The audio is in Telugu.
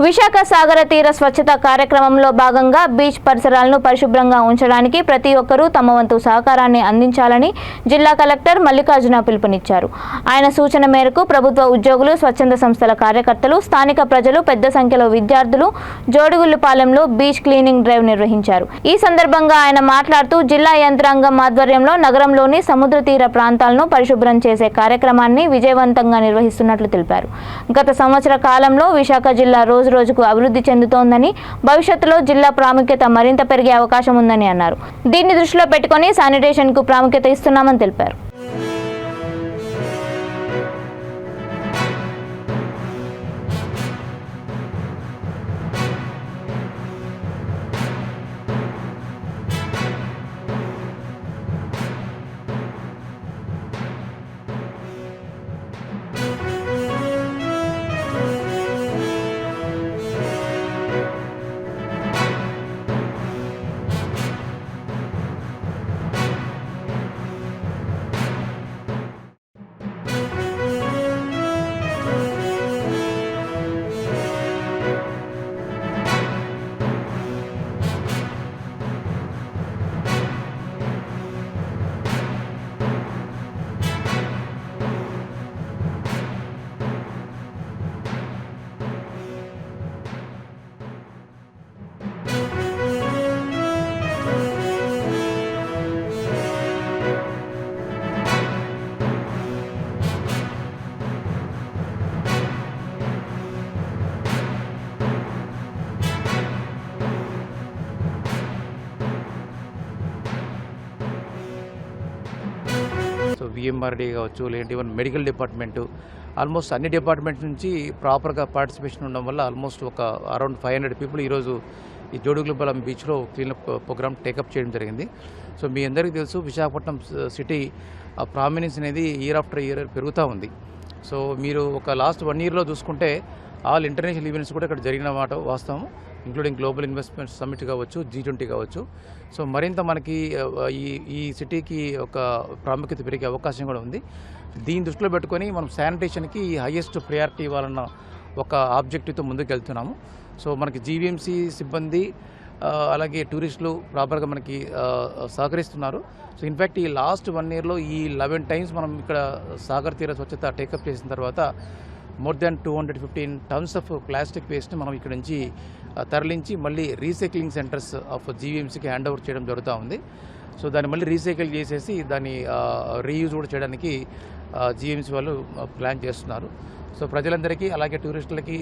విశాఖ సాగర తీర స్వచ్ఛత కార్యక్రమంలో భాగంగా బీచ్ పరిసరాలను పరిశుభ్రంగా ఉంచడానికి ప్రతి ఒక్కరూ తమ వంతు సహకారాన్ని అందించాలని జిల్లా కలెక్టర్ మల్లికార్జున పిలుపునిచ్చారు. ఆయన సూచన మేరకు ప్రభుత్వ ఉద్యోగులు, స్వచ్ఛంద సంస్థల కార్యకర్తలు, స్థానిక ప్రజలు పెద్ద సంఖ్యలో విద్యార్థులు జోడుగుళ్లపాలెంలో బీచ్ క్లీనింగ్ డ్రైవ్ నిర్వహించారు. ఈ సందర్భంగా ఆయన మాట్లాడుతూ జిల్లా యంత్రాంగం ఆధ్వర్యంలో నగరంలోని సముద్ర తీర ప్రాంతాలను పరిశుభ్రం చేసే కార్యక్రమాన్ని విజయవంతంగా నిర్వహిస్తున్నట్లు తెలిపారు. గత సంవత్సర కాలంలో విశాఖ జిల్లా రోజుకు అభివృద్ధి చెందుతోందని, భవిష్యత్తులో జిల్లా ప్రాముఖ్యత మరింత పెరిగే అవకాశం ఉందని అన్నారు. దీన్ని దృష్టిలో పెట్టుకుని శానిటేషన్ కు ప్రాముఖ్యత ఇస్తున్నామని తెలిపారు. సో విఎంఆర్డీ కావచ్చు, లేదంటే ఈవెన్ మెడికల్ డిపార్ట్మెంటు, ఆల్మోస్ట్ అన్ని డిపార్ట్మెంట్స్ నుంచి ప్రాపర్గా పార్టిసిపేషన్ ఉండడం వల్ల ఆల్మోస్ట్ ఒక అరౌండ్ 500 పీపుల్ ఈరోజు ఈ జోడుగుళ్లపాలెం బీచ్లో క్లీనప్ ప్రోగ్రామ్ టేకప్ చేయడం జరిగింది. సో మీ అందరికీ తెలుసు, విశాఖపట్నం సిటీ ప్రామినెన్స్ అనేది ఇయర్ ఆఫ్టర్ ఇయర్ పెరుగుతూ ఉంది. సో మీరు ఒక లాస్ట్ 1 yearలో చూసుకుంటే ఆల్ ఇంటర్నేషనల్ ఈవెంట్స్ కూడా ఇక్కడ జరిగిన మాట వాస్తవం, ఇంక్లూడింగ్ గ్లోబల్ ఇన్వెస్ట్మెంట్ సమ్మిట్ కావచ్చు, G20 కావచ్చు. సో మరింత మనకి ఈ సిటీకి ఒక ప్రాముఖ్యత పెరిగే అవకాశం కూడా ఉంది. దీన్ని దృష్టిలో పెట్టుకొని మనం శానిటేషన్కి హైయెస్ట్ ప్రయారిటీ ఇవ్వాలన్న ఒక ఆబ్జెక్టివ్తో ముందుకు వెళ్తున్నాము. సో మనకి జీవీఎంసీ సిబ్బంది అలాగే టూరిస్టులు ప్రాపర్గా మనకి సహకరిస్తున్నారు. సో ఇన్ఫ్యాక్ట్ ఈ లాస్ట్ 1 yearలో ఈ 11 times మనం ఇక్కడ సాగర్ తీర స్వచ్ఛత టేకప్ చేసిన తర్వాత more than 215 tons of plastic వేస్ట్ని మనం ఇక్కడ నుంచి తరలించి మళ్ళీ రీసైక్లింగ్ సెంటర్స్ ఆఫ్ జీవీఎంసీకి హ్యాండ్ ఓవర్ చేయడం జరుగుతూ ఉంది. సో దాన్ని మళ్ళీ రీసైకిల్ చేసేసి దాన్ని రీయూజ్ కూడా చేయడానికి జీవీఎంసీ వాళ్ళు ప్లాన్ చేస్తున్నారు. సో ప్రజలందరికీ అలాగే టూరిస్టులకి